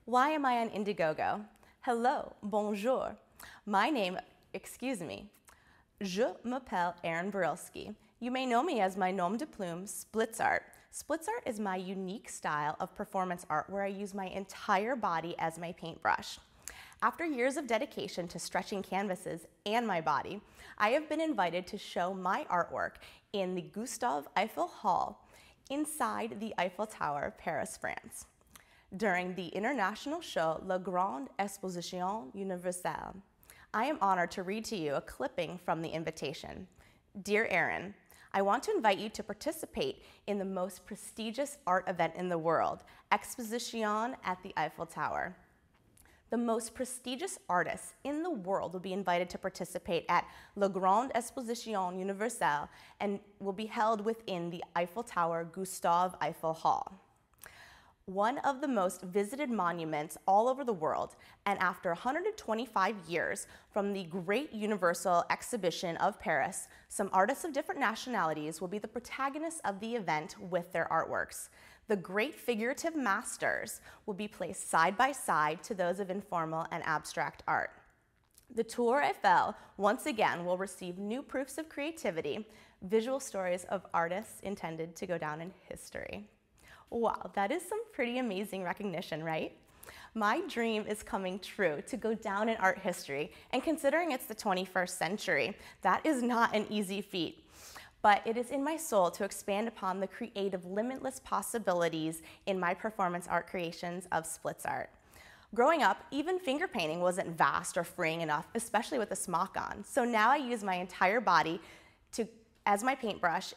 Why am I on Indiegogo? Hello, bonjour. Je m'appelle Erin Barylski. You may know me as my nom de plume, splits art. Splits art is my unique style of performance art where I use my entire body as my paintbrush. After years of dedication to stretching canvases and my body, I have been invited to show my artwork in the Gustave Eiffel Hall inside the Eiffel Tower, Paris, France, during the international show La Grande Exposition Universelle. I am honored to read to you a clipping from the invitation. Dear Erin, I want to invite you to participate in the most prestigious art event in the world, Exposition at the Eiffel Tower. The most prestigious artists in the world will be invited to participate at La Grande Exposition Universelle and will be held within the Eiffel Tower Gustave Eiffel Hall, one of the most visited monuments all over the world, and after 125 years from the Great Universal Exhibition of Paris, some artists of different nationalities will be the protagonists of the event with their artworks. The great figurative masters will be placed side by side to those of informal and abstract art. The Tour Eiffel, once again, will receive new proofs of creativity, visual stories of artists intended to go down in history. Wow, that is some pretty amazing recognition, right? My dream is coming true to go down in art history, and considering it's the 21st century, that is not an easy feat. But it is in my soul to expand upon the creative, limitless possibilities in my performance art creations of splits art. Growing up, even finger painting wasn't vast or freeing enough, especially with a smock on. So now I use my entire body as my paintbrush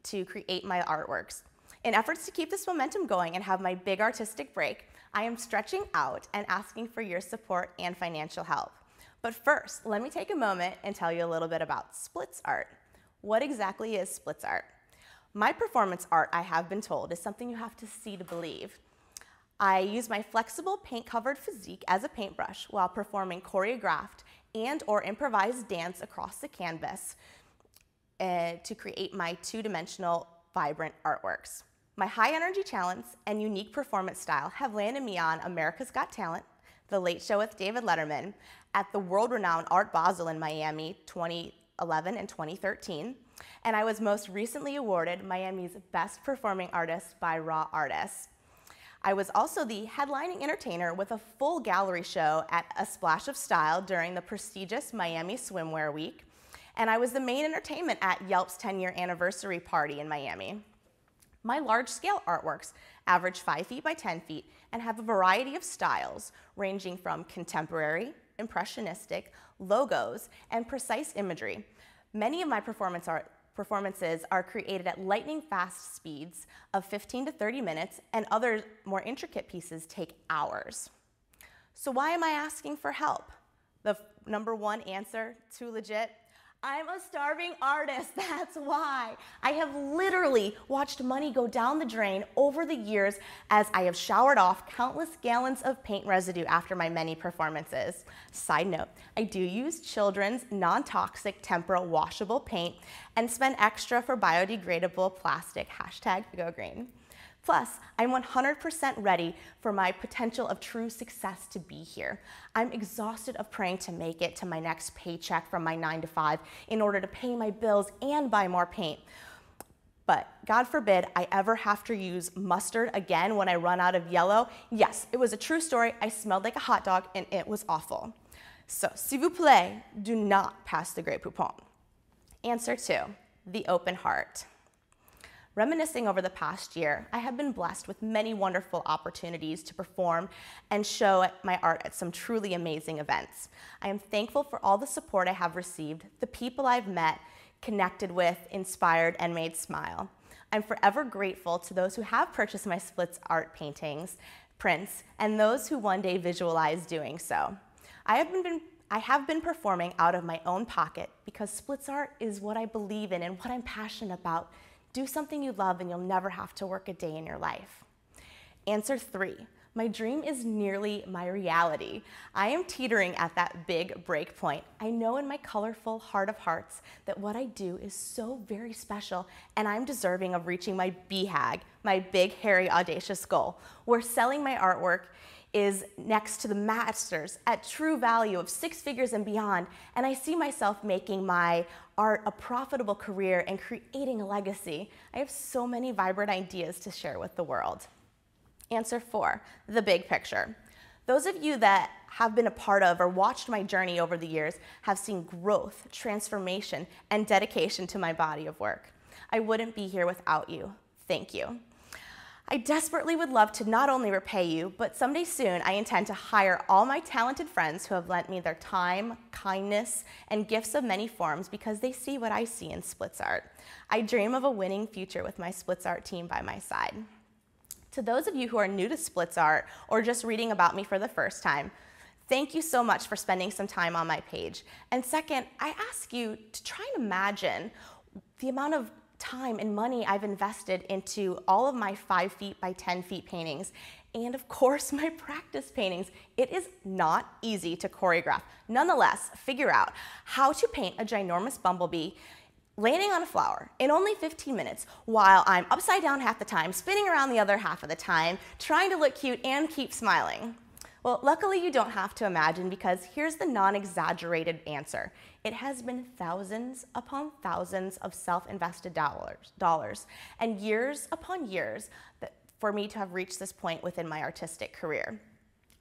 to create my artworks. In efforts to keep this momentum going and have my big artistic break, I am stretching out and asking for your support and financial help. But first, let me take a moment and tell you a little bit about splits art. What exactly is splits art? My performance art, I have been told, is something you have to see to believe. I use my flexible paint-covered physique as a paintbrush while performing choreographed and/or improvised dance across the canvas to create my two-dimensional, vibrant artworks. My high energy talents and unique performance style have landed me on America's Got Talent, The Late Show with David Letterman, at the world-renowned Art Basel in Miami 2011 and 2013, and I was most recently awarded Miami's Best Performing Artist by Raw Artists. I was also the headlining entertainer with a full gallery show at A Splash of Style during the prestigious Miami Swimwear Week, and I was the main entertainment at Yelp's 10-year anniversary party in Miami. My large-scale artworks average 5 feet by 10 feet and have a variety of styles ranging from contemporary, impressionistic, logos, and precise imagery. Many of my performances are created at lightning-fast speeds of 15 to 30 minutes, and other more intricate pieces take hours. So why am I asking for help? The number one answer, too legit. I'm a starving artist, that's why. I have literally watched money go down the drain over the years as I have showered off countless gallons of paint residue after my many performances. Side note, I do use children's non-toxic tempera washable paint and spend extra for biodegradable plastic, #GoGreen. Plus, I'm 100% ready for my potential of true success to be here. I'm exhausted of praying to make it to my next paycheck from my 9 to 5 in order to pay my bills and buy more paint. But God forbid I ever have to use mustard again when I run out of yellow. Yes, it was a true story. I smelled like a hot dog and it was awful. So, s'il vous plaît, do not pass the Grey Poupon. Answer 2, the open heart. Reminiscing over the past year, I have been blessed with many wonderful opportunities to perform and show my art at some truly amazing events. I am thankful for all the support I have received, the people I've met, connected with, inspired, and made smile. I'm forever grateful to those who have purchased my splits art paintings, prints, and those who one day visualize doing so. I have been performing out of my own pocket because splits art is what I believe in and what I'm passionate about. Do something you love and you'll never have to work a day in your life. Answer 3, my dream is nearly my reality. I am teetering at that big break point. I know in my colorful heart of hearts that what I do is so very special and I'm deserving of reaching my BHAG, my big, hairy, audacious goal, where selling my artwork is next to the masters at true value of 6 figures and beyond, and I see myself making my art a profitable career and creating a legacy. I have so many vibrant ideas to share with the world. Answer 4, the big picture. Those of you that have been a part of or watched my journey over the years have seen growth, transformation, and dedication to my body of work. I wouldn't be here without you. Thank you. I desperately would love to not only repay you, but someday soon I intend to hire all my talented friends who have lent me their time, kindness, and gifts of many forms because they see what I see in splits art. I dream of a winning future with my splits art team by my side. To those of you who are new to splits art or just reading about me for the first time, thank you so much for spending some time on my page. And second, I ask you to try and imagine the amount of time and money I've invested into all of my 5 feet by 10 feet paintings, and of course my practice paintings. It is not easy to choreograph. Nonetheless, figure out how to paint a ginormous bumblebee landing on a flower in only 15 minutes while I'm upside down half the time, spinning around the other half of the time, trying to look cute and keep smiling. Well, luckily you don't have to imagine, because here's the non-exaggerated answer. It has been thousands upon thousands of self-invested dollars and years upon years for me to have reached this point within my artistic career.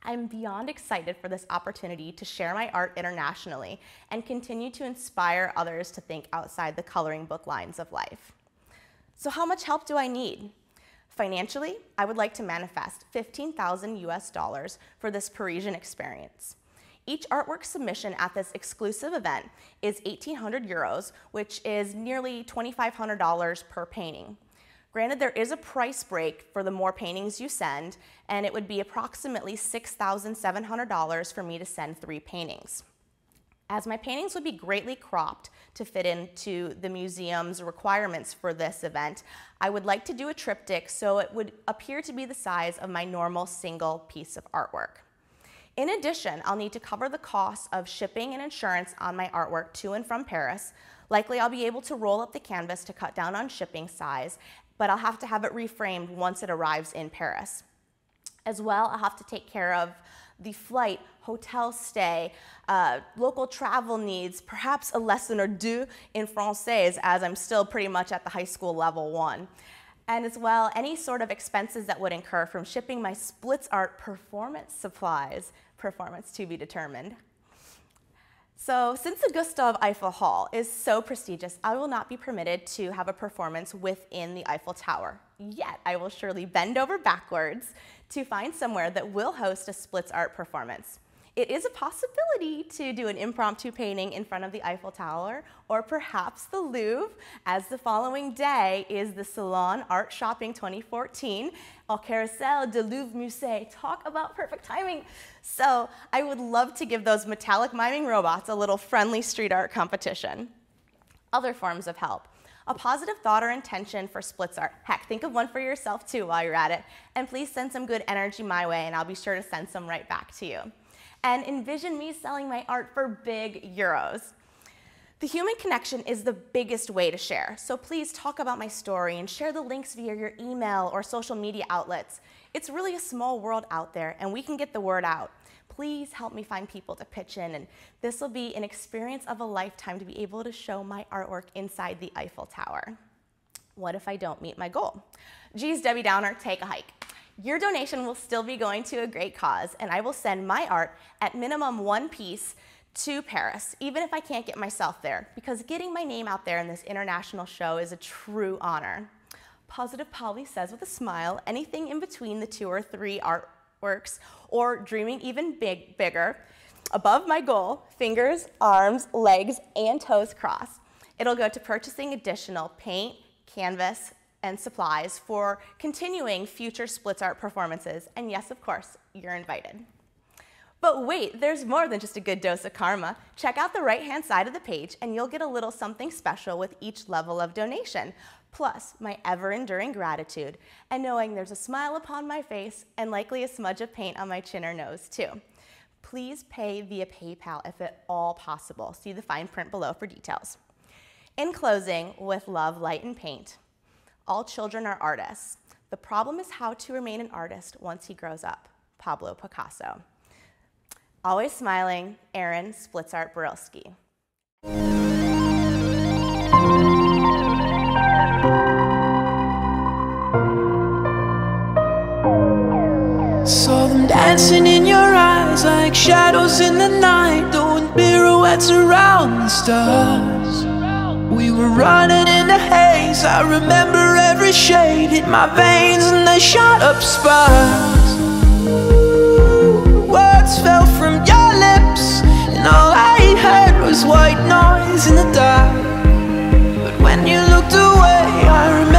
I'm beyond excited for this opportunity to share my art internationally and continue to inspire others to think outside the coloring book lines of life. So how much help do I need? Financially, I would like to manifest $15,000 US for this Parisian experience. Each artwork submission at this exclusive event is 1,800 euros, which is nearly $2,500 per painting. Granted, there is a price break for the more paintings you send, and it would be approximately $6,700 for me to send 3 paintings. As my paintings would be greatly cropped to fit into the museum's requirements for this event, I would like to do a triptych so it would appear to be the size of my normal single piece of artwork. In addition, I'll need to cover the costs of shipping and insurance on my artwork to and from Paris. Likely I'll be able to roll up the canvas to cut down on shipping size, but I'll have to have it reframed once it arrives in Paris. As well, I'll have to take care of the flight, hotel stay, local travel needs, perhaps a lesson or deux in Français, as I'm still pretty much at the high school level 1. And as well, any sort of expenses that would incur from shipping my splits art performance supplies, performance to be determined. So since the Gustave Eiffel Hall is so prestigious, I will not be permitted to have a performance within the Eiffel Tower. Yet I will surely bend over backwards to find somewhere that will host a splits art performance. It is a possibility to do an impromptu painting in front of the Eiffel Tower, or perhaps the Louvre, as the following day is the Salon Art Shopping 2014, Au Carousel de Louvre Musée. Talk about perfect timing. So I would love to give those metallic miming robots a little friendly street art competition. Other forms of help. A positive thought or intention for splits art. Heck, think of one for yourself too while you're at it. And please send some good energy my way, and I'll be sure to send some right back to you. And envision me selling my art for big euros. The human connection is the biggest way to share, so please talk about my story and share the links via your email or social media outlets. It's really a small world out there, and we can get the word out. Please help me find people to pitch in, and this will be an experience of a lifetime to be able to show my artwork inside the Eiffel Tower. What if I don't meet my goal? Geez, Debbie Downer, take a hike. Your donation will still be going to a great cause, and I will send my art at minimum 1 piece to Paris, even if I can't get myself there, because getting my name out there in this international show is a true honor. Positive Polly says with a smile, anything in between the 2 or 3 artworks, or dreaming even bigger, above my goal, fingers, arms, legs, and toes crossed. It'll go to purchasing additional paint, canvas, and supplies for continuing future splits art performances. And yes, of course, you're invited. But wait, there's more than just a good dose of karma. Check out the right-hand side of the page and you'll get a little something special with each level of donation, plus my ever-enduring gratitude and knowing there's a smile upon my face and likely a smudge of paint on my chin or nose too. Please pay via PayPal if at all possible. See the fine print below for details. In closing, with love, light, and paint, all children are artists. The problem is how to remain an artist once he grows up. Pablo Picasso. Always smiling, Erin Barylski. Saw them dancing in your eyes like shadows in the night, doing pirouettes around the stars. We were running in the haze, I remember every shade hit my veins and they shot up sparks. Words fell from your lips and all I heard was white noise in the dark. But when you looked away, I remember